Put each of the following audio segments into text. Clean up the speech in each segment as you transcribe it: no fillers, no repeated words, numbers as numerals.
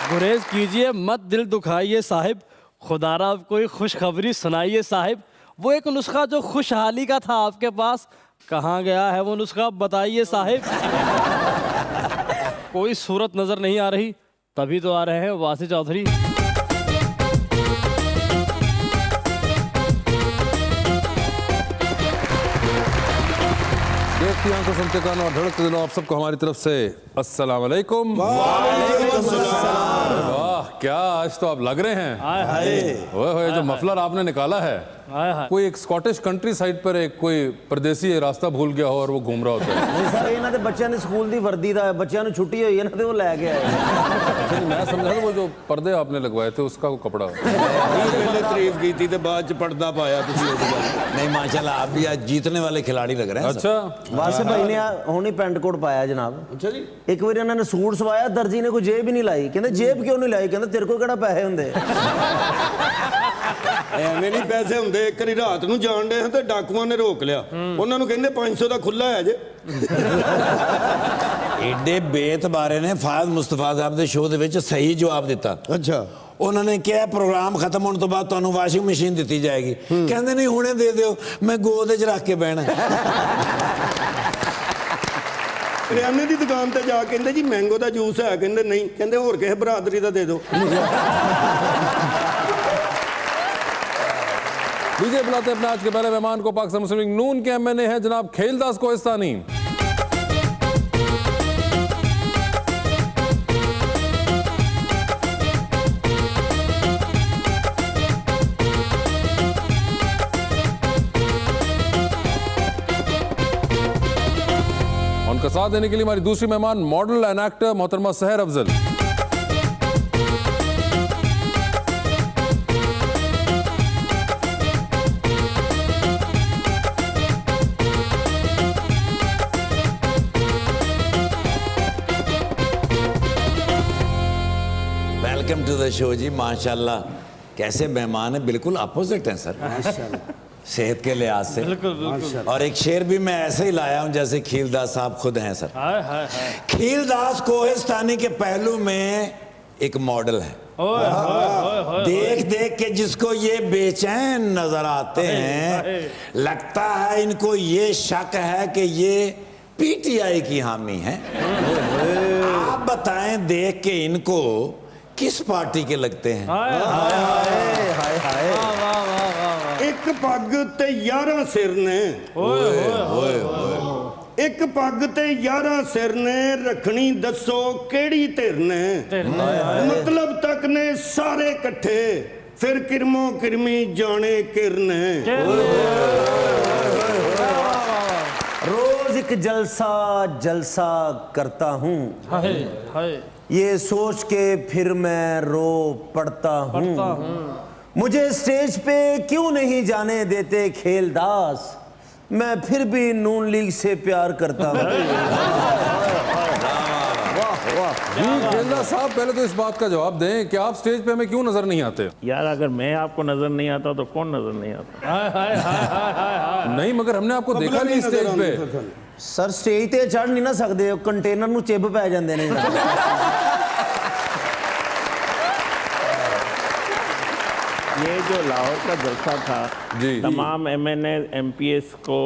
गुरेज कीजिए मत, दिल दुखाइए साहिब, खुदारा कोई खुशखबरी सुनाइए साहिब। वो एक नुस्खा जो खुशहाली का था आपके पास, कहाँ गया है वो नुस्खा बताइए साहिब। कोई सूरत नजर नहीं आ रही, तभी तो आ रहे हैं वासी चौधरी। देखती आंखों सुनते कान और धड़कते दिलों, आप सबको हमारी तरफ से अस्सलाम वालेकुम। वाह क्या आज तो आप लग रहे हैं। ओए जो मफलर आपने निकाला है, कोई एक स्कॉटिश कंट्री साइड पर एक कोई परदेसी रास्ता भूल गया हो और वो घूम रहा होता है। नहीं सर, ਇਹਨਾਂ ਦੇ ਬੱਚਿਆਂ ਦੀ ਸਕੂਲ ਦੀ ਵਰਦੀ ਦਾ ਬੱਚਿਆਂ ਨੂੰ ਛੁੱਟੀ ਹੋਈ ਹੈ ਨਾ, ਤੇ ਉਹ ਲੈ ਕੇ आए। अच्छा मैं समझा था वो जो पर्दे आपने लगवाए थे उसका वो कपड़ा। पहले तारीफ की थी तो बाद च पर्दा पाया नहीं माशाल्लाह, आप भी आज जीतने वाले खिलाड़ी लग रहे हैं। अच्छा वासे भाई ने ਹੁਣ ਹੀ ਪੈਂਟ ਕੋਟ ਪਾਇਆ ਜਨਾਬ। अच्छा जी, ਇੱਕ ਵਾਰੀ ਇਹਨਾਂ ਨੇ ਸੂਟ ਸਵਾਇਆ, ਦਰਜੀ ਨੇ ਕੋਈ ਜੇਬ ਹੀ ਨਹੀਂ ਲਾਈ। ਕਹਿੰਦੇ ਜੇਬ ਕਿਉਂ ਨਹੀਂ ਲਾਈ? ਕਹਿੰਦਾ ਤੇਰੇ ਕੋਲ ਕਿਹੜਾ ਪੈਸੇ ਹੁੰਦੇ। ਐਵੇਂ ਨਹੀਂ ਪੈਸੇ ਹੁੰਦੇ। ਇੱਕ ਵਾਰੀ ਰਾਤ ਨੂੰ ਜਾਣ ਦੇ ਤੇ ਡਾਕੂਆਂ ਨੇ ਰੋਕ ਲਿਆ, ਉਹਨਾਂ ਨੂੰ ਕਹਿੰਦੇ 500 ਦਾ ਖੁੱਲਾ ਹੈ ਜੇ। एडे बेतबारे ने फायद मुस्तफा साहब के शो ਦੇ ਵਿੱਚ सही जवाब दिता। अच्छा, उन्होंने क्या प्रोग्राम खत्म होने तो बाद ਤੁਹਾਨੂੰ वाशिंग मशीन दी जाएगी। कहते नहीं हुणे दे दियो, मैं गोद च रख के बहना। ਕਰਿਆਨੇ ਦੀ ਦੁਕਾਨ ਤੇ ਜਾ ਕਹਿੰਦੇ ਜੀ ਮੈਂਗੋ ਦਾ ਜੂਸ ਹੈ, ਕਹਿੰਦੇ ਨਹੀਂ, ਕਹਿੰਦੇ ਹੋਰ ਕਿਸੇ ਬਰਾਦਰੀ ਦਾ ਦੇ ਦਿਓ। लीजिए बुलाते अपने आज के पहले मेहमान को, पाक मुस्लिम लीग नून के एमएनए हैं जनाब खेलदास कोहिस्तानी। उनका साथ देने के लिए हमारी दूसरी मेहमान मॉडल एंड एक्टर मोहतरमा Sahar Afzal. Welcome to the show ji. माशाल्लाह कैसे मेहमान है, बिल्कुल अपोजिट हैं सर सेहत के लिहाज से। बिल्कुल। और एक शेर भी मैं ऐसे ही लाया हूं जैसे खीलदास साहब खुद हैं सर। खीलदास कोहिस्तानी के पहलू में एक मॉडल है। देख देख के जिसको ये बेचैन नजर आते हैं, लगता है इनको ये शक है कि ये पीटीआई की हामी है। आप बताएं देख के इनको किस पार्टी के लगते हैं? ਇੱਕ ਪੱਗ ਤੇ 11 ਸਿਰ ਨੇ, ਇੱਕ ਪੱਗ ਤੇ 11 ਸਿਰ ਨੇ, ਰੱਖਣੀ ਦੱਸੋ ਕਿਹੜੀ ਧਿਰ ਨੇ। ਮਤਲਬ ਤੱਕ ਨੇ ਸਾਰੇ ਇਕੱਠੇ, ਫਿਰ ਕਿਰਮੋ ਕਿਰਮੀ ਜਾਣੇ ਕਿਰਨੇ। रोज एक जलसा जलसा करता हूँ, ये सोच के फिर मैं रो पड़ता हूँ। मुझे स्टेज पे क्यों नहीं जाने देते खेलदास, मैं फिर भी नून लीग से प्यार करता हूँ। जी खेलदास साहब, पहले तो इस बात का जवाब दें कि आप स्टेज पे हमें क्यों नजर नहीं आते? यार अगर मैं आपको नजर नहीं आता तो कौन नजर नहीं आता? नहीं मगर हमने आपको देखा नहीं स्टेज पे। सर स्टेज ते चढ़ नहीं ना सकते, कंटेनर ਨੂੰ ਚਿੱਬ ਪੈ ਜਾਂਦੇ ਨੇ। ये जो लाहौर का जलसा था, जी तमाम एमएनए एमपीएस को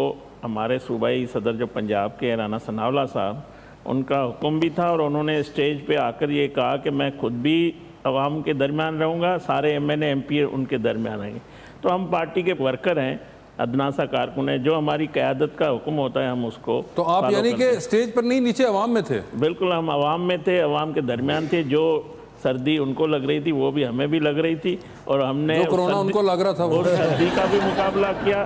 हमारे सूबाई सदर जो पंजाब के राना सनावला साहब, उनका हुक्म भी था और उन्होंने स्टेज पे आकर ये कहा कि मैं खुद भी अवाम के दरमियान रहूँगा, सारे एमएनए एमपीए उनके दरमियान रहेंगे। तो हम पार्टी के वर्कर हैं, अदना सा कारकुन है, जो हमारी क़यादत का हुक्म होता है हम उसको। तो आप यानी कि स्टेज पर नहीं, नीचे अवाम में थे? बिल्कुल, हम अवाम में थे, अवाम के दरमियान थे। जो सर्दी उनको लग रही थी वो भी हमें भी लग रही थी, और हमने जो कोरोना उनको लग रहा था वो सर्दी का भी मुकाबला किया,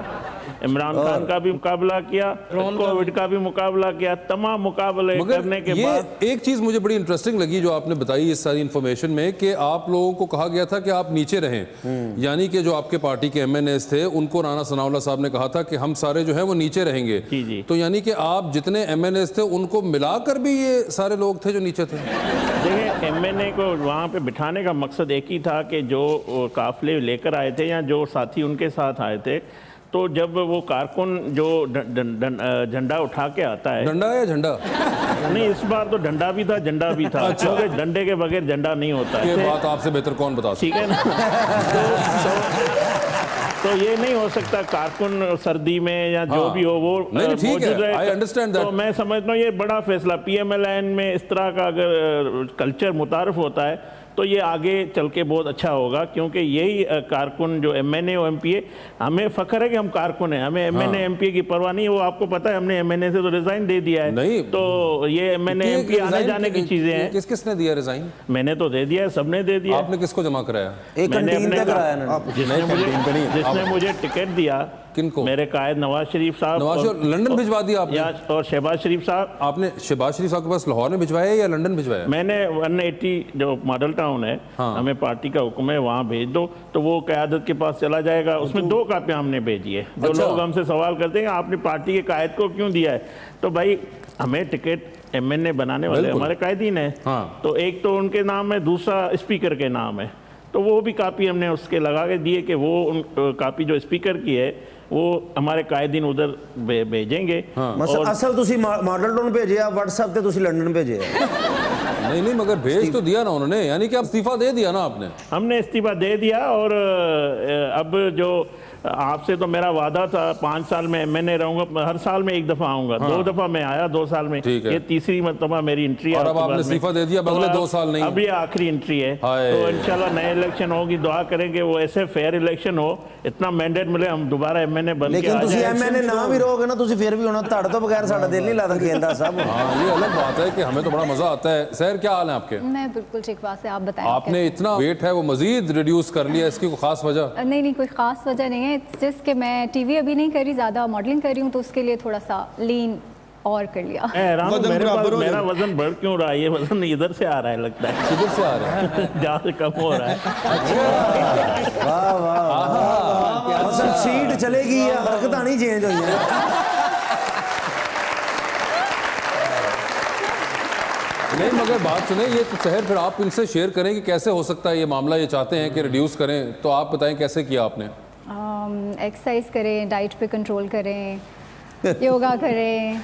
इमरान खान का भी मुकाबला किया, कोविड का भी मुकाबला किया, तमाम मुकाबले करने के बाद एक चीज मुझे बड़ी इंटरेस्टिंग लगी जो आपने बताई इस सारी इन्फॉर्मेशन में, कि आप लोगों को कहा गया था कि आप नीचे रहें, यानी कि जो आपके पार्टी के एमएनएस थे उनको राना सनाउल्लाह साहब ने कहा था कि हम सारे जो है वो नीचे रहेंगे। जी। तो यानी कि आप जितने एमएनएस थे उनको मिलाकर भी ये सारे लोग थे जो नीचे थे? देखिए, एमएनए को वहाँ पे बिठाने का मकसद एक ही था कि जो काफिले लेकर आए थे या जो साथी उनके साथ आए थे, तो जब वो कारकुन जो झंडा उठा के आता है, डंडा या झंडा? नहीं इस बार तो डंडा भी था झंडा भी था, क्योंकि डंडे के बगैर झंडा नहीं होता ये है। बात आपसे बेहतर कौन बता सकता ठीक है ना? तो ये नहीं हो सकता कारकुन सर्दी में या जो हाँ। भी हो वो नहीं, ठीक है, मौजूद रहे। I understand that। तो मैं समझता हूँ ये बड़ा फैसला PMLN में इस तरह का अगर कल्चर मुतारफ होता है तो ये आगे चल के बहुत अच्छा होगा, क्योंकि यही कारकुन जो MNA और MPA, हमें फख्र है कि हम कारकुन हैं, हमें MNA MPA की परवाह नहीं है। वो आपको पता है हमने MNA से तो रिजाइन दे दिया है। नहीं, तो ये MNA MPA आने जाने की चीजें हैं। किस किसने दिया रिजाइन? मैंने तो दे दिया है, सबने दे दिया। आपने किसको जमा कराया? एक मैंने कैंटीन अपने पे कराया ना। जिसने मुझे टिकट दिया, किनको? मेरे कायद नवाज शरीफ साहब। नवाज शरीफ लंदन भिजवा दिया आपने? और शहबाज शरीफ साहब। आपने शहबाज शरीफ साहब के पास लाहौर में भिजवाया या लंदन भिजवाया? मैंने 180 जो मॉडल टाउन है, हाँ। हमें पार्टी का हुक्म है वहाँ भेज दो, तो वो क़यादत के पास चला जाएगा। उसमें 2 कापियाँ हमने भेजी है। जो अच्छा। लोग हमसे सवाल करते हैं आपने पार्टी के कायद को क्यों दिया है, तो भाई हमें टिकट MNA बनाने वाले हमारे कायदीन है। हाँ। तो एक तो उनके नाम है, दूसरा स्पीकर के नाम है, तो वो भी कापी हमने उसके लगा के दिए कि वो कापी जो स्पीकर की है वो हमारे कायदीन उधर भेजेंगे। ਮਸਲ ਅਸਲ ਤੁਸੀਂ ਮਾਡਲ ਟਾਊਨ ਭੇਜਿਆ, WhatsApp ਤੇ ਤੁਸੀਂ ਲੰਡਨ ਭੇਜਿਆ। नहीं मगर भेज तो दिया ना उन्होंने, यानी कि आप इस्तीफा दे दिया ना आपने? हमने इस्तीफा दे दिया। और अब जो आपसे तो मेरा वादा था 5 साल में MNA रहूंगा, हर साल में 1 दफा आऊंगा। 2 दफा मैं आया 2 साल में, ठीक है। ये तीसरी मरतबा मेरी एंट्री है। और अब आपने इस्तीफा दे दिया, अगले 2 साल नहीं। अब ये आखिरी एंट्री है। हाय। तो इंशाल्लाह नए इलेक्शन होगी, दुआ करेंगे वो ऐसे फेयर इलेक्शन हो, इतना मैंडेट मिले, हम दोबारा MNA बन के ਲੇਕਿन आ ਤੁਸੀਂ जाए। MNA ਨਾ ਵੀ ਰਹੋਗੇ ਨਾ, ਤੁਸੀਂ ਫਿਰ ਵੀ ਹੋਣਾ, ਤੁਹਾਡੇ ਤੋਂ ਬਗੈਰ ਸਾਡਾ ਦਿਲ ਨਹੀਂ ਲੱਗਦਾ ਖੇਲਦਾ ਸਾਹਿਬ। हाँ ये अलग बात है कि हमें तो बड़ा मजा आता है। सैर क्या हाल है आपके? मैं बिल्कुल ठीक बात है, आप बताएं। आपने इतना वेट है वो मजीद रिड्यूस कर लिया, इसकी कोई खास वजह? नहीं नहीं, कोई ख़ास वजह नहीं है। इट्स जस्ट कि मैं टीवी अभी नहीं कर रही, ज़्यादा मॉडलिंग कर रही हूँ, तो उसके लिए थोड़ा सा लीन और कर लिया। मैं हैरान हूं, वजन मेरे बराबर पास हो मेरा जाए। वजन बढ़ क्यों रहा है? ये वजन इधर से आ रहा है लगता है, किधर से आ रहा है? जहाँ से कम हो रहा है। ਵਾਹ ਵਾਹ, ਮਸਲ ਸੀਟ ਚਲੇਗੀ या हरकतां नहीं चेंज होई। नहीं मगर बात सुने, ये तो शहर फिर आप इनसे शेयर करें कि कैसे हो सकता है ये मामला, ये चाहते हैं कि रिड्यूस करें, तो आप बताएं कैसे किया आपने? एक्सरसाइज करें, डाइट पे कंट्रोल करें, योगा करें।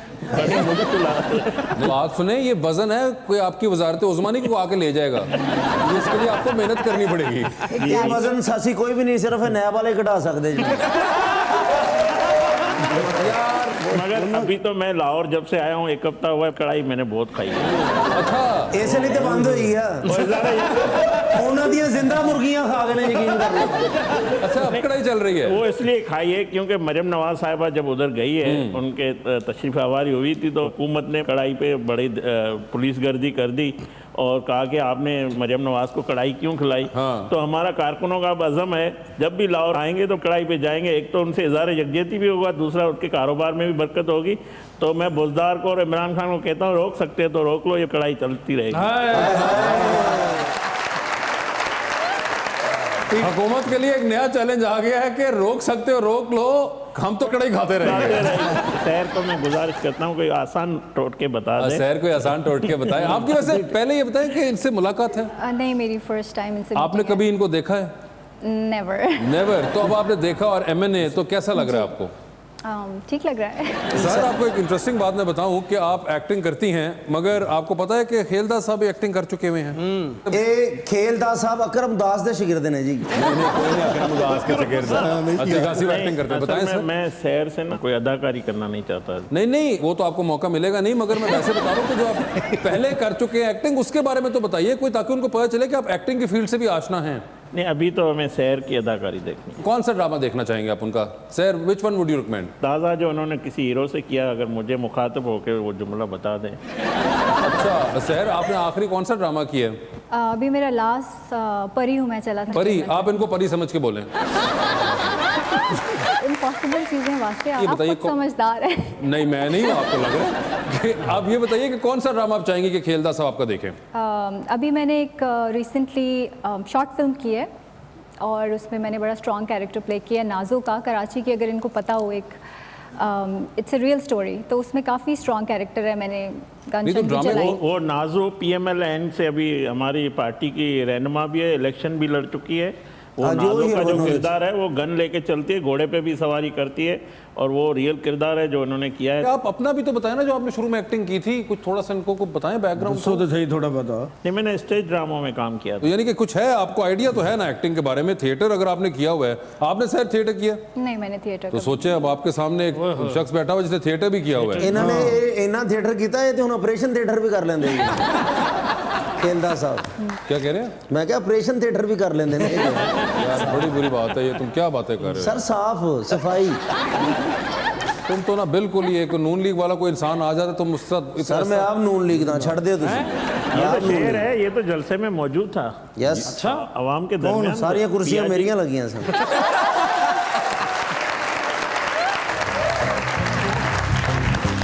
तो बात सुने, ये वजन है कोई आपकी वजारत उस्मानी को आके ले जाएगा, इसके लिए आपको मेहनत करनी पड़ेगी। ये वजन सासी कोई भी नहीं, सिर्फ नया वाले घटा सकते जी। मगर अभी तो मैं लाहौर जब से आया हूँ 1 हफ्ता हुआ है, कढ़ाई मैंने बहुत खाई है। अच्छा इसलिए तो बंद हुई है, उन्होंने ਦੀਆਂ ਜ਼ਿੰਦਾ ਮੁਰਗੀਆਂ ਖਾ ਕੇ ਨੇ, ਯਕੀਨ कर लो। अच्छा अब कढ़ाई चल रही है? वो इसलिए खाई है क्योंकि मरियम नवाज साहिबा जब उधर गई है, उनके तशरीफ आवारी हुई थी, तो हुकूमत ने कढ़ाई पे बड़ी पुलिस गर्दी कर दी और कहा कि आपने मरियम नवाज को कढ़ाई क्यों खिलाई। हाँ। तो हमारा कारकुनों का अज़म है, जब भी लाहौर आएंगे तो कढ़ाई पे जाएंगे। एक तो उनसे इज़हार यकजहती भी होगा, दूसरा उनके कारोबार में भी बरकत होगी। तो मैं बुज़दार को और इमरान खान को कहता हूँ, रोक सकते हैं तो रोक लो, ये कढ़ाई चलती रहेगी। हुकूमत के लिए एक नया चैलेंज आ गया है कि रोक सकते हो रोक लो, हम तो कढ़ाई खाते रहेंगे। शहर को मैं गुजारिश करता हूँ कोई आसान टोटके बता दें। शहर कोई आसान टोटके बताएं। आपकी वैसे पहले ये बताएं कि इनसे मुलाकात है? नहीं, मेरी फर्स्ट टाइम इनसे। आपने कभी इनको देखा है? नेवर। नेवर। तो अब आपने देखा और MNA, तो कैसा लग रहा है आपको? ठीक लग रहा है। सर आपको एक इंटरेस्टिंग बात मैं बताऊं कि आप एक्टिंग करती हैं, मगर आपको पता है कि खेलदा साहब एक्टिंग कर चुके हुए हैं। ਇਹ ਖੇਲਦਾ ਸਾਹਿਬ ਅਕਰਮ ਦਾਸ ਦੇ ਸ਼ਾगिर्द ਨੇ जी। अच्छा खासी एक्टिंग करते हैं, बताएं सर। मैं शहर से ना कोई अदाकारी करना नहीं चाहता। नहीं नहीं, वो तो आपको मौका मिलेगा नहीं, मगर मैं वैसे बता रहा हूँ कि जो आप पहले कर चुके हैं एक्टिंग, उसके बारे में तो बताइए कोई, ताकि उनको पता चले कि आप एक्टिंग की फील्ड से भी आशना हैं। नहीं, अभी तो हमें शहर की अदाकारी देखनी। कौन सा ड्रामा देखना चाहेंगे आप उनका? Sir which one would you recommend? ताज़ा जो उन्होंने किसी हीरो से किया, अगर मुझे मुखातब होकर वो जुमला बता दें। अच्छा सर, आपने आखिरी कौन सा ड्रामा किया है? अभी मेरा लास्ट परी हूँ मैं चला था। परी? आप इनको परी समझ के बोलें। इम्पॉसिबल चीज़ें वास्ते आप बताइए खुद समझदार है। नहीं, मैं नहीं हूँ, आपको लग रहा है कि आप ये बताइए कि कौन सा ड्रामा आप चाहेंगे कि खेलदा साहब आपका देखें? अभी मैंने एक रिसेंटली शॉर्ट फिल्म की है और उसमें मैंने बड़ा स्ट्रॉन्ग कैरेक्टर प्ले किया है, नाजो का, कराची की, अगर इनको पता हो। एक इट्स अ रियल स्टोरी, तो उसमें काफ़ी स्ट्रॉन्ग कैरेक्टर है। मैंने गनशन भी चलाई। वो नाजो PMLN से अभी हमारी पार्टी की रहनुमा भी है, इलेक्शन भी लड़ चुकी है। वो हाँ, जो नाजो का hero जो knowledge। किरदार है वो गन लेके चलती है, घोड़े पे भी सवारी करती है, और वो रियल किरदार है जो उन्होंने किया है। आप अपना भी तो बताएं ना, जो आपने शुरू में एक्टिंग की थी, कुछ थोड़ा सा इनको को बताएं बैकग्राउंड। सो तो सही थोड़ा बता। नहीं, मैंने स्टेज ड्रामा में काम किया था। तो यानी कि कुछ है आपको आइडिया तो है ना एक्टिंग के बारे में, थिएटर अगर आपने किया हुआ है, आपने शायद थिएटर किया, नहीं मैंने थिएटर तो सोचे अब आपके सामने एक शख्स बैठा हुआ जिसने थिएटर भी किया हुआ है। इन्होंने इन्ना थिएटर किया है तो हम ऑपरेशन थिएटर भी कर लेंगे खेलदा साहब। क्या कह रहे हैं मैं क्या ऑपरेशन थिएटर भी कर लेंगे यार? बड़ी बुरी बात है ये, तुम क्या बातें कर रहे हो सर, साफ सफाई। तुम तो ना बिल्कुल ही एक नून लीग वाला कोई इंसान आ जाता तुम उससे सर मैं आप नून लीग ना छड़ दे ये तो शेर है, ये तो जलसे में मौजूद था। यस। अच्छा, अवाम के कौन? दरमियान सारी कुर्सियां मेरियां लगी हैं सर।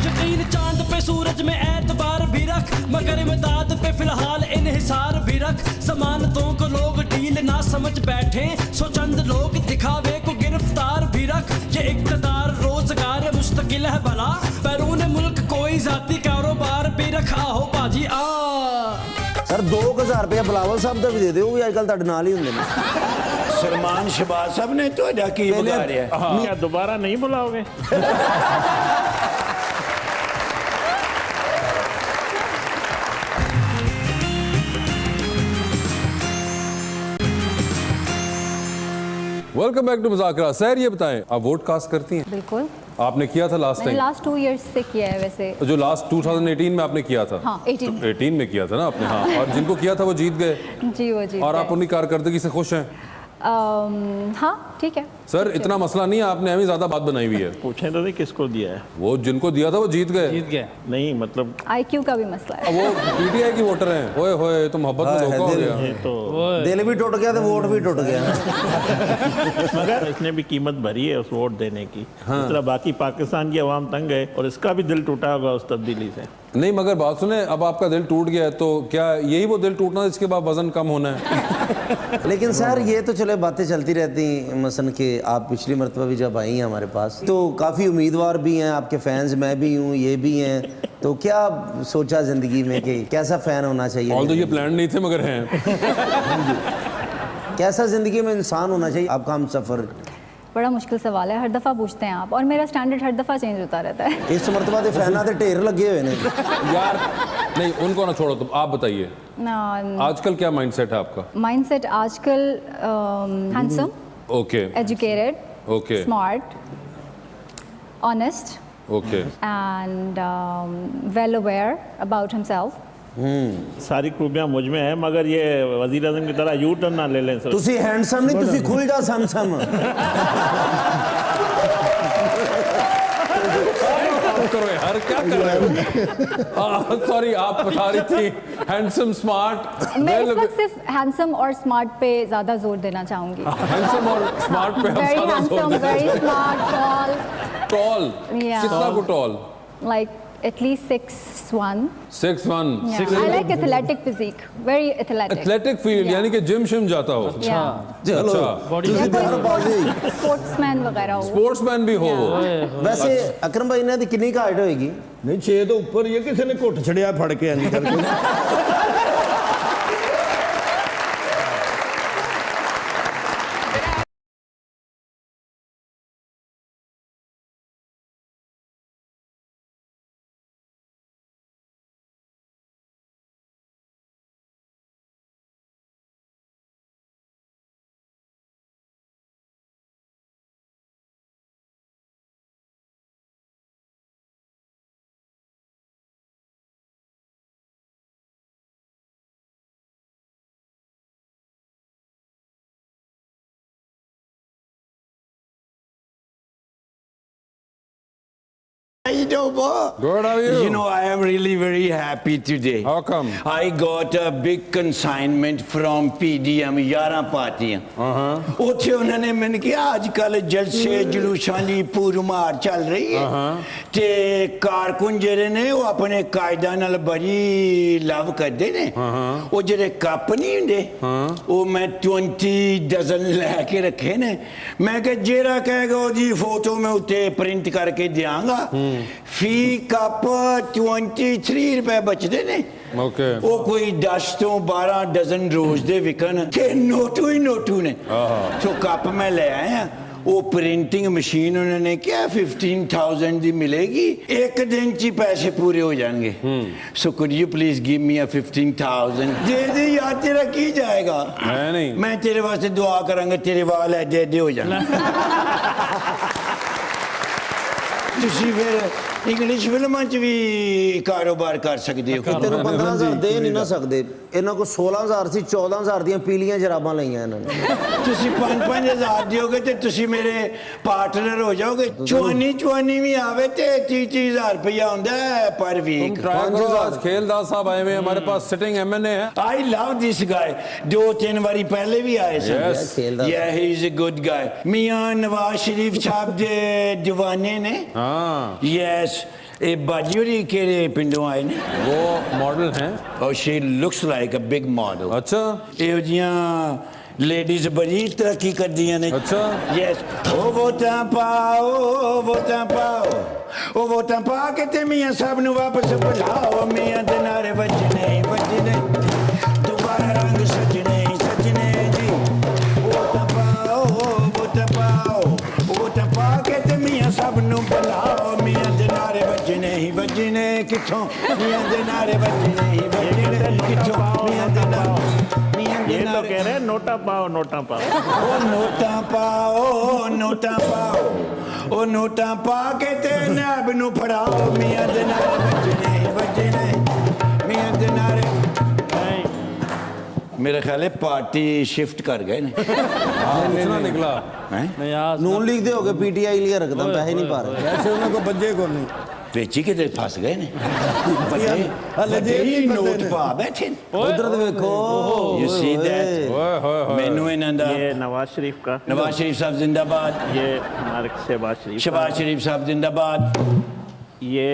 यकीन चांद पे सूरज में एतबार भी रख, मगर इमदाद पे फिलहाल इन्हिसार भी रख। जमानतों को लोग डील ना समझ बैठे, सो चंद लोग दिखावे को गिरफ्तार भी रख। ये इक़्तिदार रोजगार मुस्तकिल है भला, बैरून मुल्क कोई जाती कारोबार भी रखा हो बाजी आ। सर 2000 रुपया बिलावल साहब का भी दे दो, भी आजकल ਤੁਹਾਡੇ ਨਾਲ ਹੀ ਹੁੰਦੇ ਨੇ। सलमान शहबाज साहब ने तो की बगा रहा है। क्या दोबारा नहीं बुलाओगे? Welcome back to Muzakra. Sir ये बताएं, आप वोट कास्ट करती हैं? बिल्कुल, आपने किया था लास्ट मैंने टाइम? लास्ट 2 इयर्स से किया है वैसे। जो लास्ट 2018 में आपने किया था? हाँ, 18 18 में किया था ना आपने। हाँ, और जिनको किया था वो जीत गए, जी वो जी। और आप उनकी कारकर्दगी से खुश हैं? हाँ ठीक है। सर इतना मसला नहीं है, आपने हमें ज्यादा बात बनाई हुई है। पूछें तो नहीं किसको दिया है? वो जिनको दिया था वो जीत गए। जीत गया। नहीं मतलब IQ का भी मसला है। अब वो पीटीआई की वोटर हैं। ओए होए, तो मोहब्बत में धोखा हो गया। ये तो दिल भी टूट गया तो वोट भी टूट गया। मगर इसने भी कीमत भरी है उस वोट देने की। इस तरह बाकी पाकिस्तान की आवाम तंग है और इसका भी दिल टूटा होगा उस तब्दीली से। नहीं मगर बात सुने, अब आपका दिल टूट गया है तो क्या यही वो दिल टूटना है जिसके बाद वजन कम होना है? लेकिन सर ये तो चले बातें चलती रहती, मसलन कि आप पिछली मरतबा भी जब आई हैं हमारे पास तो काफ़ी उम्मीदवार भी हैं, आपके फैंस मैं भी हूँ, ये भी हैं, तो क्या सोचा ज़िंदगी में कि कैसा फ़ैन होना चाहिए? ऑल तो ये प्लान नहीं थे मगर हैं। कैसा ज़िंदगी में इंसान होना चाहिए आपका हम सफ़र? बड़ा मुश्किल सवाल है, हर दफ़ा पूछते हैं आप, और मेरा स्टैंडर्ड हर दफ़ा चेंज होता रहता है। इस मरतबा के फैना के ढेर लगे हुए हैं यार। नहीं उनको ना छोड़ो, तुम आप बताइए आजकल क्या माइंडसेट है आपका? माइंडसेट आजकल handsome, okay, educated, okay, smart, honest, okay, and well aware about himself. सारी खूबियां मुझ में है, मगर ये वजीर आजम की तरह यू टर्न ना ले लें सर। तुसी हैंडसम नहीं, तुसी खुल जा समसम। करो यार, क्या कर रहे हो? सॉरी, आप बता रही थी हैंडसम, स्मार्ट। मैं इस वक्त सिर्फ हैंडसम और स्मार्ट पे ज़्यादा जोर देना चाहूँगी। हैंडसम और स्मार्ट पे हम Very ज़्यादा जोर handsome, देते very हैं। smart, tall, tall? Yeah. कितना को tall? like at least 6'1". 6'1". Yeah. I like athletic physique, very athletic. Athletic field, यानी कि जिम शिम जाता हो? Yeah. अच्छा, या कोई स्पोर्ट्समैन वगैरह हो। स्पोर्ट्समैन भी हो वो? वैसे अकरम भाई ने कितनी का हाइट होएगी? नहीं 6 तो ऊपर ये किसी ने घुट छड़िया फड़ के इंज करके। You know what? Good, how are you? You know, I am really very happy today. How come? I got a big consignment from PDM 11 ਪਾਰਟੀਆਂ। ਉੱਥੇ ਉਹਨਾਂ ਨੇ ਮੈਨੂੰ ਕਿਹਾ ਅੱਜ ਕੱਲ ਜਲਸੇ ਜਲੂਸਾਂ ਦੀ ਪੂਰਮਾਰ ਚੱਲ ਰਹੀ ਹੈ ਤੇ ਕਾਰਕੁਨ ਜਿਹੜੇ ਨੇ ਉਹ ਆਪਣੇ ਕਾਇਦਾ ਨਾਲ ਬੜੀ ਲਵ ਕਰਦੇ ਨੇ। ਉਹ ਜਿਹੜੇ ਕੱਪ ਨਹੀਂ ਹੁੰਦੇ ਉਹ ਮੈਂ 20 ਡਜ਼ਨ ਲੈ ਕੇ ਰੱਖੇ ਨੇ। ਮੈਂ ਕਿ ਜਿਹੜਾ ਕਹੇਗਾ ਉਹਦੀ ਫੋਟੋ ਮੈਂ ਉੱਤੇ ਪ੍ਰਿੰਟ ਕਰਕੇ ਦਿਆਂਗਾ। ਫੀ ਕੱਪ 23 रुपए बचते ने ओके ਉਹ ਕੋਈ 10 ਤੋਂ 12 ਡਜ਼ਨ ਰੋਜ਼ ਦੇ ਵਿਕਣ ਤੇ ਨੋਟੂ ਹੀ ਨੋਟੂ ਨੇ ਸੋ ਕੱਪ ਮੈਂ ਲੈ ਆਇਆ ਉਹ ਪ੍ਰਿੰਟਿੰਗ ਮਸ਼ੀਨ ਉਹਨਾਂ ਨੇ ਕਿਹਾ 15000 ਦੀ ਮਿਲੇਗੀ ਇੱਕ ਦਿਨ ਚ ਹੀ ਪੈਸੇ ਪੂਰੇ ਹੋ ਜਾਣਗੇ so could you please give me a 15000 ਦੇ ਯਾਰ ਤੇਰਾ ਕੀ ਜਾਏਗਾ ਹੈ ਨਹੀਂ ਮੈਂ ਤੇਰੇ ਵਾਸਤੇ ਦੁਆ ਕਰਾਂਗਾ ਤੇਰੇ ਵਾਲ ਐਡੇ ਐਡੇ ਹੋ ਜਾਣ ਤੁਸੀਂ ਫਿਰ ਇੰਗਲਿਸ਼ ਫਿਲਮਾਂ 'ਚ ਵੀ ਕਾਰੋਬਾਰ ਕਰ ਸਕਦੇ ਹੋ ਤੈਨੂੰ 15000 ਦੇ ਨਹੀਂ ਨਾ ਸਕਦੇ ਇਹਨਾਂ ਕੋਲ 16000 ਸੀ 14000 ਦੀਆਂ ਪੀਲੀਆਂ ਜਰਾਬਾਂ ਲਈਆਂ ਇਹਨਾਂ ਨੇ ਤੁਸੀਂ 5-5000 ਦਿਓਗੇ ਤੇ ਤੁਸੀਂ ਮੇਰੇ ਪਾਰਟਨਰ ਹੋ ਜਾਓਗੇ ਚਵਾਨੀ ਵੀ ਆਵੇ ਤੇ 30-30000 ਰੁਪਇਆ ਹੁੰਦਾ ਹੈ ਪਰ ਵੀਕ आज खेलदास साहब आए हुए हैं हमारे पास सिटिंग एमएनए है I love this guy 2-3 ਵਾਰੀ ਪਹਿਲੇ ਵੀ ਆਏ ਸਨ yeah he is a good guy ਮੀਆਂ ਨਵਾਜ਼ ਸ਼ਰੀਫ ਸਾਹਿਬ ਦੇ ਦੀਵਾਨੇ ਨੇ हाँ yes ਇਹ ਬਾਜੂਰੀ ਕਿਹੜੇ ਪਿੰਡੋਂ ਆਏ ਨੇ वो मॉडल हैं oh she looks like a big model अच्छा ਇਹੋ ਜੀਆਂ ਲੇਡੀਜ਼ ਬੜੀ ਤਰੱਕੀ ਕਰਦੀਆਂ ਨੇ अच्छा ਯੈਸ ਉਹ ਵੋਟਾਂ ਪਾਓ ਵੋਟਾਂ ਪਾਓ ਉਹ ਵੋਟਾਂ ਪਾ ਕੇ ਤੇ ਮੀਆਂ ਸਾਹਿਬ ਨੂੰ ਵਾਪਸ ਬੁਲਾਓ ਮੀਆਂ ਦੇ ਨਾਰੇ ਵੱਜਣੇ ਵੱਜਣੇ ਦੁਬਾਰਾ ਰੰਗ ਸਜਣੇ ਸਜਣੇ ਜੀ ਵੋਟਾਂ ਪਾਓ ਵੋਟਾਂ ਪਾ ਕੇ ਤੇ ਮੀਆਂ ਸਾਹਿਬ ਨੂੰ ਬੁਲਾਓ ਮੀਆਂ ਦੇ ਨਾਰੇ ਵੱਜਣੇ ਹੀ ਵੱਜਣੇ ਕਿੱਥੋਂ ਮੀਆਂ ਦੇ ਨਾਰੇ ਵੱਜਣੇ ਹੀ ਵੱਜਣੇ ਕਿੱਥੋਂ ਮੀਆਂ ਦੇ ਨਾਰੇ ये तो कह रहे हैं नोटा पाओ नोटा पाओ ਉਹ ਨੋਟਾਂ ਪਾਓ ਨੋਟਾਂ ਪਾਓ ਉਹ ਨੋਟਾਂ ਪਾ ਕੇ ਤੇ ਨਾਬ ਨੂੰ ਫੜਾਓ ਮੀਆਂ ਦੇ ਨਾਰੇ ਵੱਜਣੇ ਵੱਜਣੇ ਮੀਆਂ ਦੇ ਨਾਰੇ मेरा ख्याल है पार्टी शिफ्ट कर गए ने कितना निकला हैं नहीं आज ਨੂਨ ਲੀਗ ਦੇ ਹੋ ਗਏ ਪੀਟੀਆਈ ਲਈ ਰੱਖਦਾ ਪੈਸੇ ਨਹੀਂ ਪਾ ਰਹੇ ਵੈਸੇ ਉਹਨਾਂ ਕੋ ਬੱਜੇ ਕੋ ਨਹੀਂ बेची के ते फंस गए ने हले जेब ही फंसे नोट ने। पा बैठे ਉਧਰ ਤੇ ਵੇਖੋ यू सी दैट ओए होए होए मेनू इनंदा ये नवाज शरीफ का नवाज शरीफ साहब जिंदाबाद ये हमारे शहबाज शरीफ शहबाज शरीफ साहब जिंदाबाद ये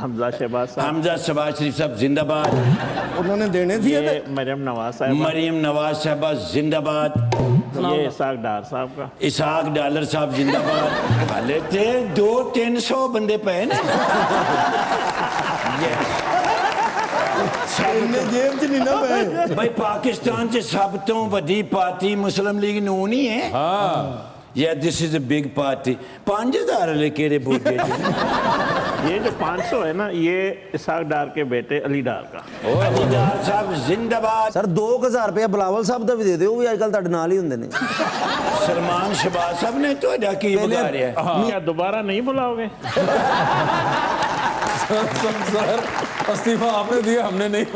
हमजा शहबाज साहब हमजा शहबाज शरीफ साहब जिंदाबाद ਉਹਨਾਂ ਨੇ ਦੇਣੇ ਸੀ ये मरियम नवाज साहब मरियम नवाज साहबा जिंदाबाद ये इसाक डार साहब का इसाक डालर साहब जिंदाबाद हाले ते 200-300 बंदे पे ने ਇਹਨੇ ਜੇਬ 'ਚ ਨਹੀਂ ਨਾ ਪਏ भाई पाकिस्तान च सब तो वड्डी पार्टी मुस्लिम लीग नून ही है हाँ या this is a big party 5000 वाले केड़े बोटे ये जो 500 है ना ये इसाक डार के बेटे अली डार का अली डार साहब जिंदाबाद ਸਰ 2000 ਰੁਪਏ ਬਲਾਵਲ ਸਾਹਿਬ ਦਾ ਵੀ ਦੇ ਦਿਓ ਉਹ ਵੀ ਅੱਜ ਕੱਲ ਤੁਹਾਡੇ ਨਾਲ ਹੀ ਹੁੰਦੇ ਨੇ सलमान शहबाज साहब ने तो की बगा रहा है क्या दोबारा नहीं बुलाओगे सर इस्तीफा आपने दिया हमने नहीं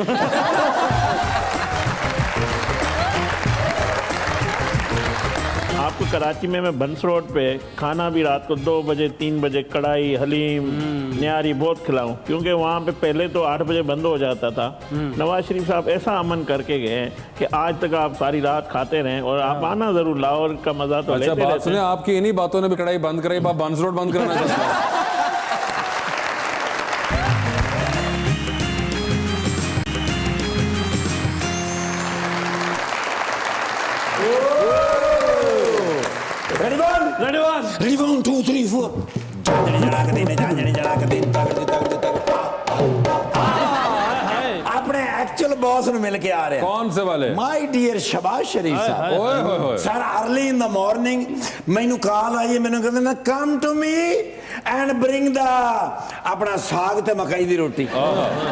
आपको कराची में मैं बंस रोड पे खाना भी रात को 2 बजे 3 बजे कढ़ाई हलीम न्यारी बहुत खिलाऊं क्योंकि वहाँ पे पहले तो 8 बजे बंद हो जाता था नवाज शरीफ साहब ऐसा अमन करके गए हैं कि आज तक आप सारी रात खाते रहें और आप आना जरूर लाहौर का मजा तो अच्छा लेते बात रहते सुने हैं। आपकी इन्हीं बातों ने भी कढ़ाई बंद कराई आप बंस रोड बंद कराना चाहते हैं Ready one 2 3 4 जाने जरा के दिन तक अपने एक्चुअल बॉस ਨੂੰ ਮਿਲ ਕੇ ਆ ਰਿਹਾ कौन से वाले ਮਾਈ ਡੀਅਰ ਸ਼ਬਾਜ਼ ਸ਼ਰੀਫ ਸਾਹਿਬ ओए होए होए sir early in the morning ਮੈਨੂੰ ਕਾਲ ਆਈ ਮੈਨੂੰ ਕਹਿੰਦੇ ਨਾ come to me and bring the ਆਪਣਾ ਸਾਗ ਤੇ ਮਕਈ ਦੀ ਰੋਟੀ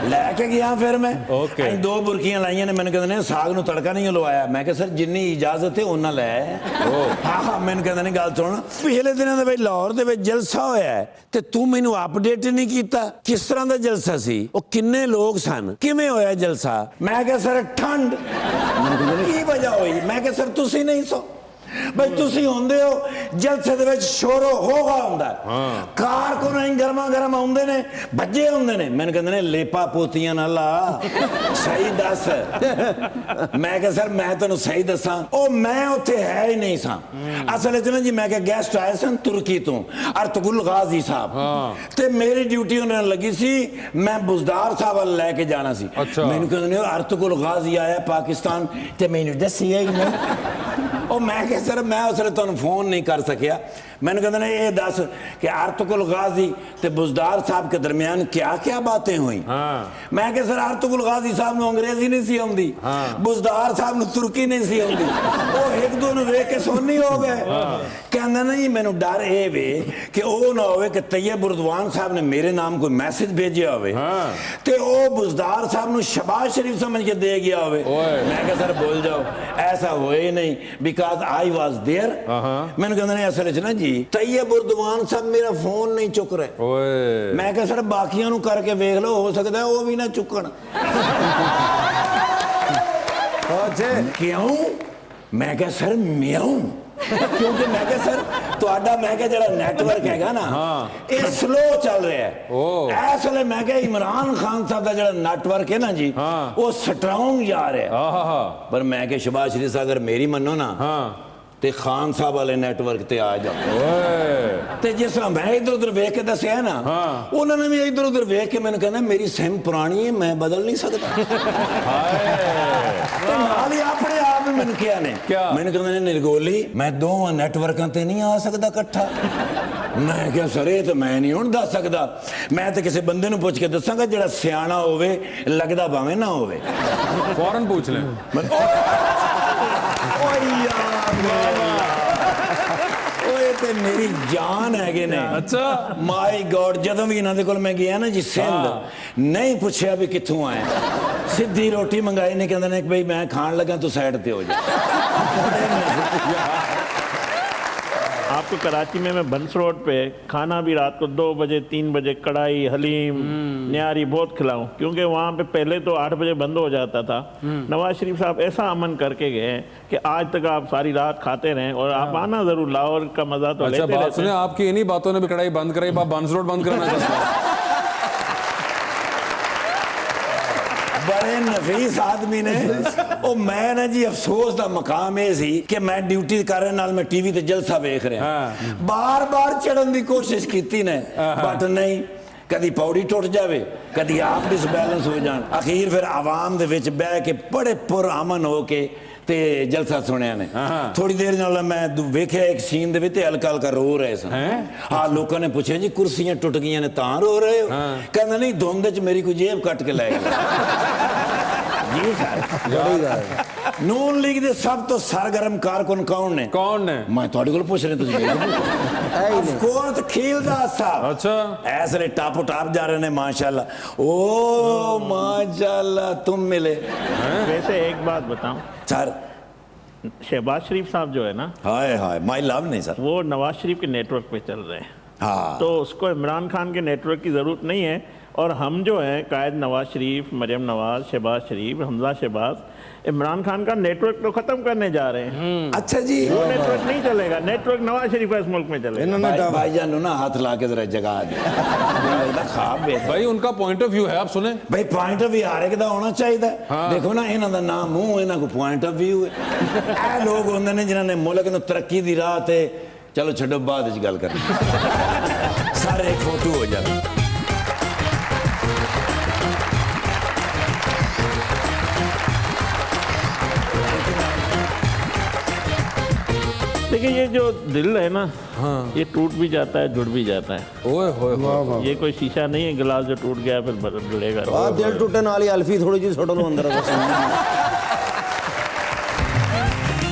ਲੈ ਕੇ ਗਿਆ ਫਿਰ ਮੈਂ Okay. ਅਸੀਂ 2 ਬੁਰਕੀਆਂ ਲਾਈਆਂ ਨੇ ਮੈਨੂੰ ਕਹਿੰਦੇ ਨੇ ਸਾਗ ਨੂੰ ਤੜਕਾ ਨਹੀਂ ਲਵਾਇਆ ਮੈਂ ਕਿਹਾ ਸਰ ਜਿੰਨੀ ਇਜਾਜ਼ਤ ਹੈ ਉਹਨਾਂ ਲੈ ਹਾਂ ਮੈਨੂੰ ਕਹਿੰਦੇ ਨੇ ਗੱਲ ਸੁਣ ਪਿਛਲੇ ਦਿਨਾਂ ਦੇ ਵਿੱਚ ਲਾਹੌਰ ਦੇ ਵਿੱਚ ਜਲਸਾ ਹੋਇਆ ਹੈ ਤੇ ਤੂੰ ਮੈਨੂੰ ਅਪਡੇਟ ਨਹੀਂ ਕੀਤਾ ਕਿਸ ਤਰ੍ਹਾਂ ਦਾ ਜਲਸਾ ਸੀ ਉਹ ਕਿੰਨੇ ਲੋਕ ਸਨ ਕਿਵੇਂ ਹੋਇਆ ਜਲਸਾ ਮੈਂ ਕਿਹਾ ਸਰ ਠੰਡ ਮੈਨੂੰ ਕਹਿੰਦੇ ਨੇ ਕੀ ਵਜ੍ਹਾ ਹੋਈ ਮੈਂ ਕਿਹਾ ਸਰ ਤੁਸੀਂ ਨਹੀਂ ਸੋ ਬਈ ਤੁਸੀਂ ਹੁੰਦੇ ਹੋ ਜਲਸੇ ਦੇ ਵਿੱਚ ਸ਼ੋਰੋ ਹੋਗਾ ਹੁੰਦਾ ਕਾਰ ਕੋ ਨਹੀਂ ਗਰਮਾ ਗਰਮ ਆਉਂਦੇ ਨੇ ਵੱਜੇ ਹੁੰਦੇ ਨੇ ਮੈਨੂੰ ਕਹਿੰਦੇ ਨੇ ਲੇਪਾ ਪੋਤੀਆਂ ਨਾਲ ਆ ਸਹੀ ਦੱਸ ਮੈਂ ਕਿਹਾ ਸਰ ਮੈਂ ਤੁਹਾਨੂੰ ਸਹੀ ਦੱਸਾਂ ਉਹ ਮੈਂ ਉੱਥੇ ਹੈ ਹੀ ਨਹੀਂ ਸਾਂ ਅਸਲ ਵਿੱਚ ਨਾ ਜੀ ਮੈਂ ਕਿਹਾ ਗੈਸਟ ਆਏ ਸਨ ਤੁਰਕੀ ਤੋਂ ਅਰਤਗੁਲ ਗਾਜ਼ੀ ਸਾਹਿਬ ਤੇ ਮੇਰੀ ਡਿਊਟੀ ਉਹਨਾਂ ਨਾਲ ਲੱਗੀ ਸੀ ਮੈਂ ਬੁਜ਼ਦਾਰ ਸਾਹਿਬ ਵੱਲ ਲੈ ਕੇ ਜਾਣਾ ਸੀ ਮੈਨੂੰ ਕਹਿੰਦੇ ਨੇ ਅਰਤਗੁਲ ਗਾਜ਼ੀ ਆਇਆ ਪਾਕਿਸਤਾਨ ਤੇ ਮੈਨੂੰ ਦੱਸਿਆ ਹੀ ਨਹੀਂ ਉਹ ਮੈਂ ਕਿਹਾ ਸਰ मैं उसले तुहानू फोन नहीं कर सकिया। मैंने कहते ने ये दस कि अर्तुगरुल गाजी ते बुज़दार साहब के दरमियान क्या क्या बातें हुई। मैं कहा सर अर्तुगरुल गाजी साहब नू अंग्रेजी नहीं सी आउंदी, बुज़दार साहब नू तुर्की नहीं सी आउंदी, वो एक दो नू वेख के सुन्नी हो गए। कहंदा नहीं मैनू डर ये वे कि वो ना होवे कि तैयब उर्दवान साहब ने मेरे नाम कोई मैसेज भेजा होवे ते वो बुज़दार साहब नू शबाज शरीफ समझ के दे गया होवे। मैं कहा सर बोल जाओ, ऐसा हुए ही नहीं, बिकॉज आई वाज देयर। मैंने कहंदा नहीं असल च ना जी तैयब उर्दवान साहब मेरा फोन नहीं चुक रहे। मैं कहा सर बाकियां नू करके वेख लो, हो सकता है वो भी ना चुकन। क्यों? मैं कहा सर म्याऊं, क्योंकि मैं कहा सर तुहाडा मैं कहा जेड़ा नेटवर्क हैगा ना ये स्लो चल रहा है इस वेले। मैं कहा इमरान खान साहब का जेड़ा नेटवर्क है ना जी वो स्ट्रांग जा रहा है। पर मैं कहा शहबाज शरीफ साहब अगर मेरी मनो ना ते खान साहब वाले नेटवर्क ते आ जाओ। ते जिस तरह मैं इधर उधर वेख के दसिया ना उन्होंने भी इधर उधर वेख के मैंने कहना मेरी सिम पुरानी है मैं बदल नहीं सकता। अपने आप ही मैंने क्या ने मैंने कहना निर्गोली मैं दोवां नेटवर्कों ते नहीं आ सकता कट्ठा। मैं क्या सर ये तो मैं नहीं हुण दस सकदा, मैं तो किसी बंदे नूं पुछ के दसांगा जेड़ा सियाणा होवे लगदा भावें ना होवे। फौरन पूछ लें। ते मेरी जान है ने। अच्छा माय गॉड जदों भी इन्हां दे कोल मैं गया ना जी सिंध नहीं पूछया भी कित्थों आए, सीधी रोटी मंगाई ने कहंदे ने कि भाई मैं खान लगा तू साइड पे हो जा। आपको कराची में मैं बंस रोड पे खाना भी रात को 2 बजे 3 बजे कढ़ाई हलीम न्यारी बहुत खिलाऊं, क्योंकि वहाँ पे पहले तो 8 बजे बंद हो जाता था। नवाज शरीफ साहब ऐसा अमन करके गए कि आज तक आप सारी रात खाते रहें और आप आना जरूर, लाहौर का मजा तो अच्छा, लेते बात सुने, आपकी इन्हीं बातों ने भी कढ़ाई बंद कराई, बंस रोड बंद कराना चाहता है। बड़े नफीस आदमी ने ओ मैं ना जी अफसोस का मकाम ये सी कि मैं ड्यूटी कर नाल मैं टीवी ते जलसा वेख रहा बार बार चढ़न की कोशिश की ने बट नहीं, कदी पौड़ी टुट जावे कदी आप डिसबैलेंस हो जान। अखीर फिर आवाम दे विच बह के बड़े पुरअमन हो के ते जलसा सुनिया ने। थोड़ी देर नाल मैं वेख्या एक सीन दे विच हल्का हल्का रो रहे सन। हाँ लोगों ने पूछा जी कुर्सियां टुट गई ने तां रो रहे हो? कहंदा नहीं धुंध च मेरी कोई जेब कट के लै गया। जी सर नून लीग दे सब तो सरगर्म कारकुन कौन ने? कौन ने? मैं थोड़े को पूछ रहे तुझे। ऑफ कोर्स खीलदास साहब। अच्छा ऐसे टापो टाप जा रहे ने माशाल्लाह। ओ माशाल्लाह तुम मिले। वैसे एक बात बताऊं सर, शहबाज शरीफ साहब जो है ना, हाय हाय माय लव नहीं सर, वो नवाज शरीफ के नेटवर्क पे चल रहे हैं। हाँ तो उसको इमरान खान के नेटवर्क की ज़रूरत नहीं है। और हम जो हैं कायद नवाज शरीफ, मरियम नवाज, शहबाज शरीफ, हमजा शहबाज, इमरान खान का नेटवर्क तो खत्म करने जा रहे हैं। अच्छा जी वो नेटवर्क नहीं चलेगा, नेटवर्क नवाज शरीफ का इस मुल्क में चलेगा। भाईजान ना हाथ ला के जरा जगह भाई उनका पॉइंट ऑफ व्यू है, आप सुने भाई पॉइंट ऑफ व्यू हर एक दा होना चाहिए। देखो ना इन्हां दा नाम मुंह इन्हां को पॉइंट ऑफ व्यू है। ए लोग होंदे ने जिन्हां ने मुल्क नूं तरक्की दी राह ते चलो छड्डो बाद विच गल करनी। सारे एक फोटो हो जाए। देखिए ये जो दिल है ना, ये टूट भी जाता है जुड़ भी जाता है। ओए होए ये कोई शीशा नहीं है गिलास जो टूट गया फिर जुड़ेगा। दिल टूटे नाल ही अल्फी थोड़ी जी छोड़ लो अंदर।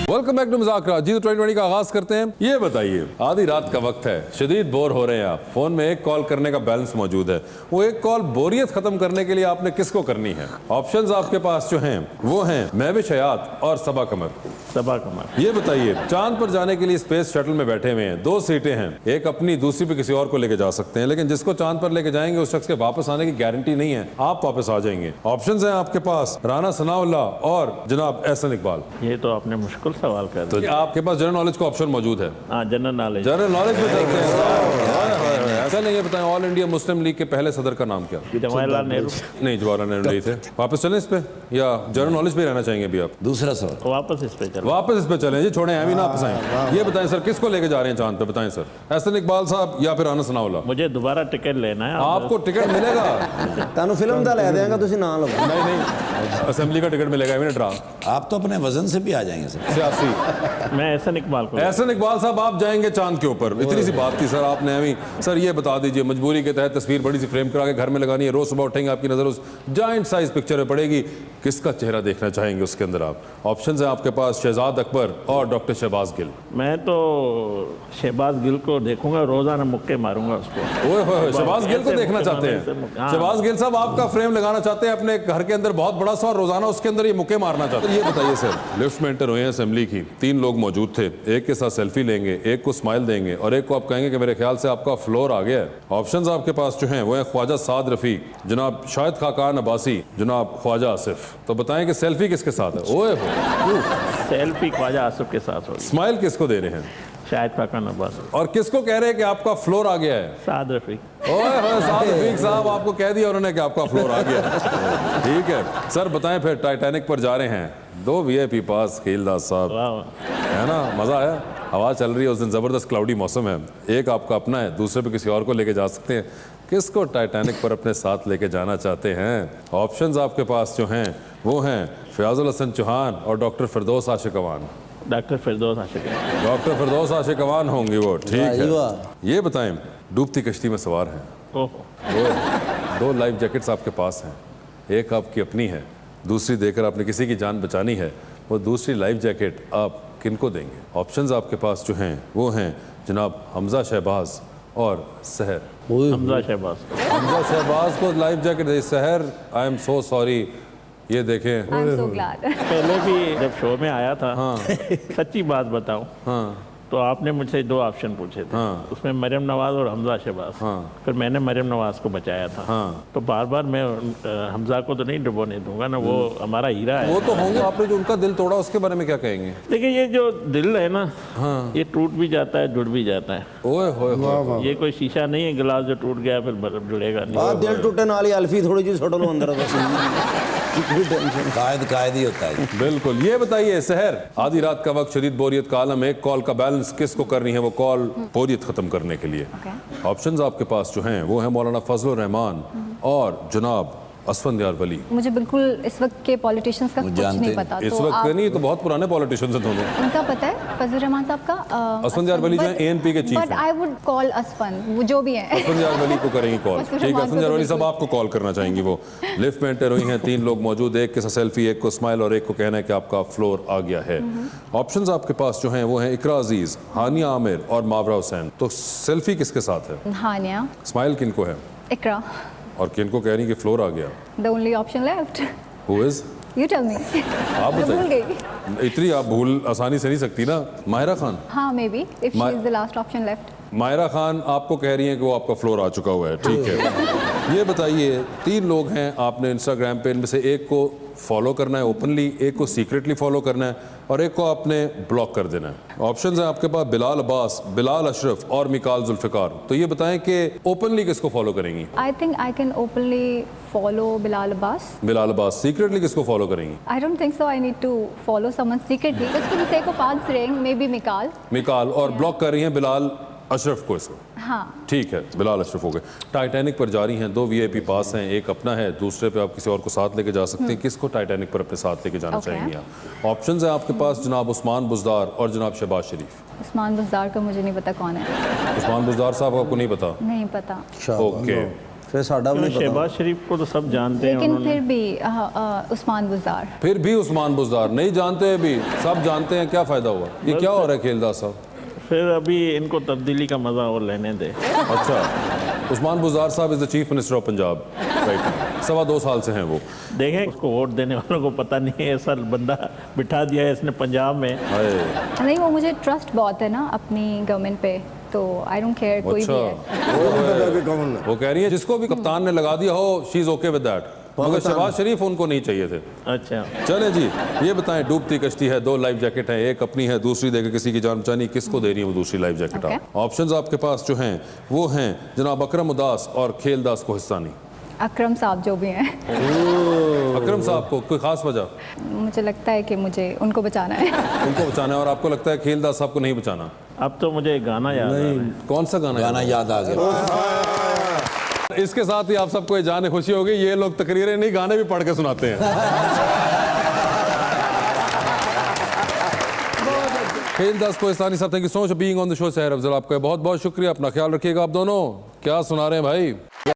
Welcome back to Muzakarat. जी तो 2020 का आगाज करते हैं। ये बताइए आधी रात का वक्त है, शदीद बोर हो रहे हैं आप, फोन में एक कॉल करने का बैलेंस मौजूद है, वो एक कॉल बोरियत खत्म करने के लिए आपने किसको करनी है? ऑप्शंस आपके पास जो हैं वो हैं महविश हयात और सबा कमर। सबा कमर। ये बताइए चांद पर जाने के लिए स्पेस शटल में बैठे हुए हैं, 2 सीटें हैं, एक अपनी दूसरी पे किसी और को लेके जा सकते हैं, लेकिन जिसको चांद पर लेके जाएंगे उस शख्स के वापस आने की गारंटी नहीं है, आप वापस आ जाएंगे। ऑप्शंस हैं आपके पास राना सनाउल्लाह और जनाब एहसन इकबाल। ये तो आपने मुश्किल सवाल कर तो आपके पास जनरल नॉलेज का ऑप्शन मौजूद है। हाँ जनरल नॉलेज। जनरल नॉलेज में चलते हैं। चलें ये बताएं ऑल इंडिया मुस्लिम लीग के पहले सदर का नाम क्या? जवाहरलाल नेहरू। नहीं जवाहरलाल नेहरू नहीं थे। वापस चलें इस पे या जनरल नॉलेज पे रहना चाहेंगे अभी आप? दूसरा सवाल वापस इस पे चलो। वापस इस पे चलें जी, छोड़ें अभी ना वापस आए। ये बताएं सर किसको लेके जा रहे हैं चांद पे? बताएं सर, एहसन इकबाल साहब या फिर राना सनाउल्लाह? मुझे दोबारा टिकट लेना है। आपको टिकट मिलेगा, तानू फिल्म दा ले देंगे, तुसी ना लो। नहीं असेंबली का टिकट मिलेगा, ड्रा आप तो अपने वजन से भी आ जाएंगे सर। सियासी मैं एहसन इकबाल को एहसन इकबाल साहब आप जाएंगे चांद के ऊपर, इतनी सी बात थी सर। आपने अभी सर ये बता दीजिए, मजबूरी के तहत तस्वीर बड़ी सी फ्रेम करा के घर में लगानी है, रोज सुबह उठेंगे आपकी नजर उस जायंट साइज पिक्चर में पड़ेगी, किसका चेहरा देखना चाहेंगे उसके अंदर आप? ऑप्शन है आपके पास शहजाद अकबर और डॉक्टर शहबाज गिल। मैं तो शहबाज गिल को देखूंगा, रोजाना मुक्के मारूंगा उसको। ओए होए, शहबाज गिल को ऐसे देखना मुक्के चाहते मारने से हैं? हाँ। शहबाज गिल साहब आपका फ्रेम लगाना चाहते हैं अपने घर के अंदर बहुत बड़ा सा, और रोजाना उसके अंदर ये मुक्के मारना चाहते हैं। ये बताइए सर, लिफ्ट में एंटर हुए हैं असेंबली की, 3 लोग मौजूद थे, एक के साथ सेल्फी लेंगे, एक को स्माइल देंगे और एक को आप कहेंगे कि मेरे ख्याल से आपका फ्लोर आ गया है। ऑप्शंस आपके पास जो हैं वो है ख्वाजा साद रफीक, जनाब शाहिद खाकान अब्बासी, जनाब ख्वाजा आसिफ। तो बताएं कि सेल्फी किसके साथ है? ओए हो, सेल्फी ख्वाजा आसिफ के साथ होगी। स्माइल किसको दे रहे हैं शाहिद खाकान अब्बास, और किसको कह रहे हैं कि आपका फ्लोर आ गया है? साद रफीक। ओए होए, साद रफीक साहब आपको कह दिया उन्होंने कि आपका फ्लोर आ गया है। ठीक है सर, बताएं फिर टाइटैनिक पर जा रहे हैं, 2 VIP पास, खीलदास साहब, वाह, है ना? मज़ा आया? हवा चल रही है, उस दिन ज़बरदस्त क्लाउडी मौसम है, एक आपका अपना है, दूसरे पे किसी और को लेके जा सकते हैं। किसको टाइटैनिक पर अपने साथ लेके जाना चाहते हैं? ऑप्शंस आपके पास जो हैं वो हैं फयाजुल हसन चौहान और डॉक्टर फिरदौस आशिक अवान। डॉक्टर फिरदौस आशिक। डॉक्टर फिरदौस आशिक अवान होंगी वो, ठीक है। ये बताएं, डूबती कश्ती में सवार हैं, ओहो, 2 लाइफ जैकेट्स आपके पास हैं, एक आपकी अपनी है, दूसरी देकर आपने किसी की जान बचानी है, वो दूसरी लाइफ जैकेट आप किनको देंगे? ऑप्शंस आपके पास जो हैं वो हैं जनाब हमजा शहबाज और सहर। हमजा शहबाज। हमजा शहबाज को लाइफ जैकेट दे, सहर आई एम सो सॉरी, ये देखें। I am so glad. पहले भी जब शो में आया था, सच्ची बात बताऊं, हाँ तो आपने मुझसे 2 ऑप्शन पूछे थे, उसमें मरियम नवाज और हमजा शहबाज। फिर मैंने मरियम नवाज को बचाया था। तो बार बार मैं हमजा को तो नहीं डुबोने दूंगा ना, वो हमारा हीरा है। वो तो होंगे, आपने जो उनका दिल तोड़ा उसके बारे में क्या कहेंगे? देखिए ये जो दिल है ना, ये टूट भी जाता है, जुड़ भी जाता है। ओए होए होए, ये कोई शीशा नहीं है गिलास जो टूट गया फिर बर्फ जुड़ेगा नहीं। दिल टूटे नाल ही अल्फी थोड़ी जी छोड़ लो अंदर कायद ही होता है। बिल्कुल। ये बताइए सहर, आधी रात का वक्त, शदीद बोरियत का आलम, एक कॉल का बैलेंस किसको करनी है वो कॉल बोरियत खत्म करने के लिए? ऑप्शंस आपके पास जो हैं वो है मौलाना फजलुर रहमान और जनाब असफंदियार वली। मुझे बिल्कुल इस वक्त के पॉलिटिशियंस का कुछ नहीं पता। इस तो वक्त नहीं, तो बहुत पुराने पॉलिटिशियंस हैं दोनों। उनका पता है, फजल रहमान साहब का। असफंदियार वली जो है ANP के चीफ हैं। बट आई वुड कॉल असफन, वो जो भी है। असफंदियार वली को करेंगी कॉल, ठीक है? असफंदियार वली साहब आपको कॉल करना चाहेंगी। वो लिफ्ट में एंटर हुई हैं, 3 लोग मौजूद, एक के साथ सेल्फी, एक को स्माइल और एक को कहना है कि आपका फ्लोर आ गया है। ऑप्शंस आपके पास जो हैं वो हैं इकरा अजीज, हानिया आमिर और मावरा हुसैन। तो सेल्फी किसके साथ है? हानिया। स्माइल किनको है? इकरा। और किनको कह रही कि फ्लोर आ गया? The only option left. Who is? You tell me. आप मैं भूल बताइए। गई। इतनी आप भूल आसानी से नहीं सकती ना। माहिरा खान। हाँ, may be if she is the last option left. Mahira Khan आपको कह रही हैं कि वो आपका फ्लोर आ चुका हुआ है, ठीक है। ये बताइए, 3 लोग हैं, आपने इंस्टाग्राम पे इनमें से एक को फॉलो करना है ओपनली, एक को सीक्रेटली फॉलो करना है और एक को आपने ब्लॉक कर देना है। ऑप्शंस हैं आपके पास बिलाल अब्बास, बिलाल अशरफ और मिकाल जुल्फिकार। तो ये बताएं कि ओपनली किसको फॉलो करेंगी? I think I can openly follow Bilal Abbas. Bilal Abbas. Secretly किसको फॉलो करेंगी? I don't think so. I need to follow someone secretly. Just for the sake of answering, maybe Mikal. Mikaal. और ब्लॉक कर रही हैं बिलाल अशरफ को इसको? हाँ। ठीक है, बिलाल अशरफ हो गए। टाइटैनिक पर जा रही हैं, 2 VIP पास हैं, एक अपना है, दूसरे पे आप किसी और को साथ लेके जा सकते हैं। किसको टाइटैनिक पर अपने साथ लेके जाना चाहेंगे आप? ऑप्शंस हैं आपके पास जनाब उस्मान बुज़दार और जनाब शहबाज शरीफ। उस्मान बुज़दार का मुझे नहीं पता कौन है। उस्मान बुज़दार साहब आपको नहीं पता? नहीं पता। ओके, फिर साडा भी नहीं पता। शहबाज शरीफ को तो सब जानते हैं, लेकिन फिर भी उस्मान बुज़दार। फिर भी उस्मान बुज़दार नहीं जानते? भी सब जानते हैं, क्या फ़ायदा हुआ? ये क्या हो रहा है खेलदास साहब? फिर अभी इनको तब्दीली का मज़ा और लेने दे। अच्छा, उस्मान बुज़दार साहब is the chief minister of Punjab, right? 2.25 साल से हैं वो। देखें, उसको वोट देने वालों को पता नहीं है, ऐसा बंदा बिठा दिया है इसने पंजाब में। नहीं, वो मुझे ट्रस्ट बहुत है ना अपनी गवर्नमेंट पे, तो आई डोंट केयर कोई भी है। वो कह रही है जिसको भी कप्तान ने लगा दिया हो, she is okay with that, मगर शहबाज शरीफ उनको नहीं चाहिए थे। अच्छा, चले जी, ये बताएं, डूबती कश्ती है, 2 लाइफ जैकेट है, एक अपनी है, दूसरी देकर किसी की जान बचानी, किसको दे रही है वो दूसरी लाइफ जैकेट? आप ऑप्शंस आपके पास जो हैं वो हैं जनाब अकरम उदास और खेलदास कोहिस्तानी। अकरम साहब जो भी हैं। अकरम साहब को कोई खास वजह? मुझे लगता है कि मुझे उनको बचाना है। उनको बचाना है। और आपको लगता है खेलदास साहब को नहीं बचाना? अब तो मुझे गाना याद आ रहा है। कौन सा गाना? गाना याद आ गया। इसके साथ ही आप सबको ये जाने खुशी होगी, ये लोग तकरीरें नहीं गाने भी पढ़ के सुनाते हैं। खीलदास कोहिस्तानी साहब, thank you so much being on the show. सहर अफजल, आपका बहुत बहुत शुक्रिया। अपना ख्याल रखिएगा आप दोनों। क्या सुना रहे हैं भाई।